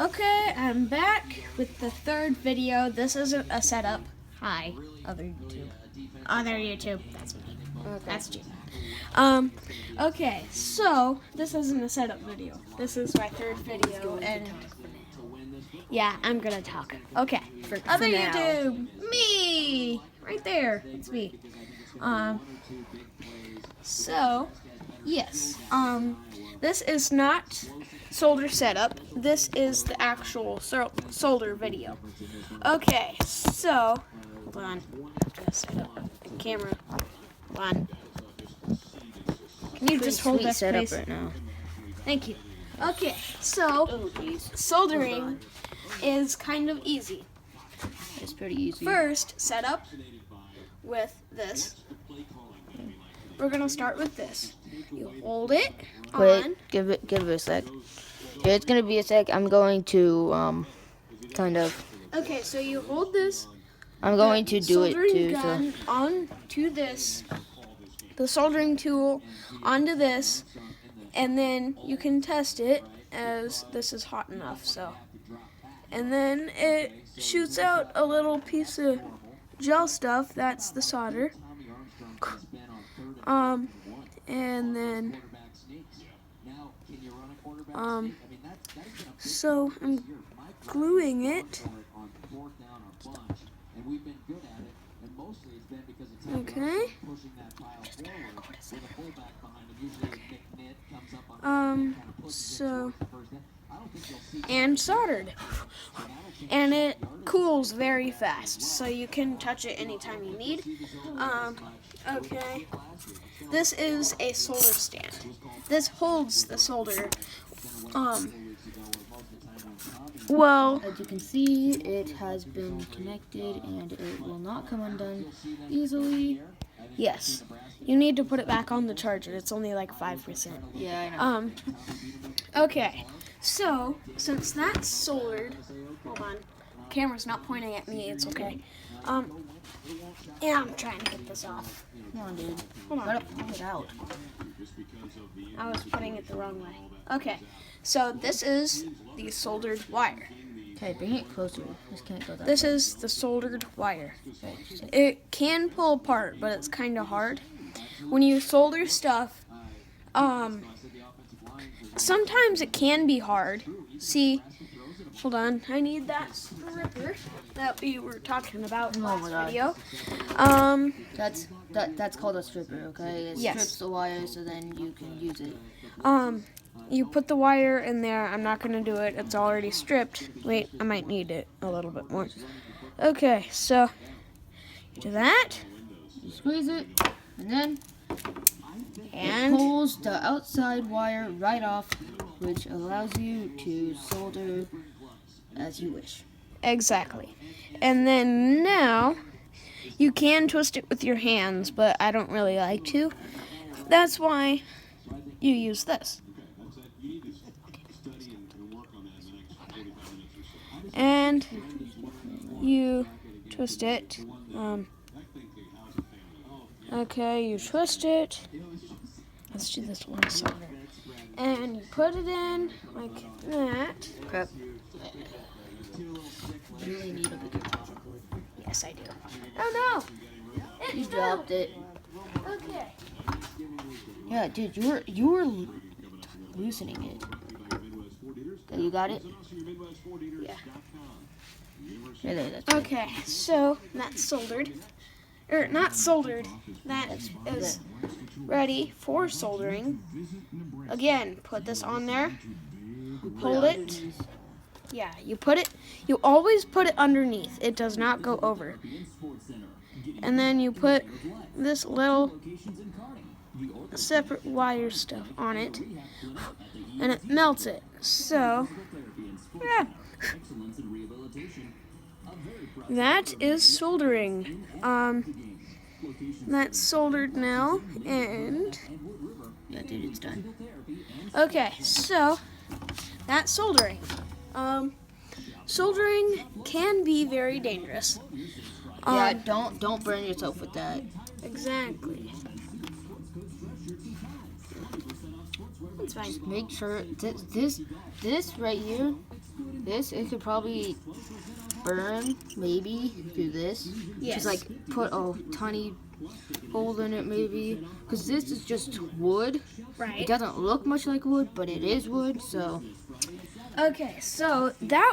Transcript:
Okay, I'm back with the third video. This isn't a setup. Hi, other YouTube. Other YouTube. That's me. Okay. That's Jim. Okay, so this isn't a setup video. This is my third video, and yeah, I'm gonna talk. Okay, for other now. YouTube, me, right there. It's me. So yes, this is not solder setup. This is the actual solder video. Okay, so hold on. I have to set up the camera. Hold on. Can you just hold that setup place? right now. Thank you. Okay, so soldering is kind of easy. It's pretty easy. First, set up with this. We're gonna start with this. You hold it on. Wait, give it a sec. Yeah, it's gonna be a sec. I'm going to kind of. Okay, so you hold this. I'm going to do it soldering too. gun onto this. The soldering tool onto this, and then you can test it as this is hot enough. So, and then it shoots out a little piece of gel stuff. That's the solder. And then so I'm gluing it. Okay. So and soldered. And it cools very fast, so you can touch it anytime you need. Okay. This is a solder stand. This holds the solder. Well, as you can see, it has been connected and it will not come undone easily. yes. You need to put it back on the charger. It's only like 5%. Yeah, I know. Okay. So, since that's soldered, hold on. Camera's not pointing at me. It's okay. Yeah, I'm trying to get this off. Come on, dude. Hold on. Gotta pull it out. I was putting it the wrong way. Okay. So this is the soldered wire. Okay, bring it closer. This can't go that This way. is the soldered wire. Okay, It can pull apart, but it's kind of hard. When you solder stuff, sometimes it can be hard. See, hold on, I need that stripper that we were talking about in the Oh my last God. video. That's called a stripper, okay? It Yes. strips the wire so then you can use it. You put the wire in there. I'm not going to do it. It's already stripped. Wait, I might need it a little bit more. Okay, so you do that. You squeeze it, and then And it pulls the outside wire right off, which allows you to solder as you wish. exactly. And then now you can twist it with your hands, but I don't really like to. That's why you use this. And you twist it. Okay, you twist it. Let's do this one solder. And you put it in like that. Crap. You really need a bigger charger. Yes, I do. Oh no! You dropped it. Okay. Yeah, dude, you were loosening it. Okay, you got it? Yeah. Yeah, that's good. Okay, so that's soldered. Or not soldered. That is ready for soldering. Again, put this on there. Hold it. Yeah, you put it. You always put it underneath. It does not go over. And then you put this little separate wire stuff on it, and it melts it. So, yeah. That is soldering. That's soldered now, and Yeah, dude, it's done. okay, so that's soldering. Soldering can be very dangerous. Yeah, don't burn yourself with that. Exactly. It's fine. Make sure this right here, it could probably burn maybe through this. Yes. Just like put a tiny hole in it maybe, because this is just wood. Right. It doesn't look much like wood, but it is wood. So Okay, so that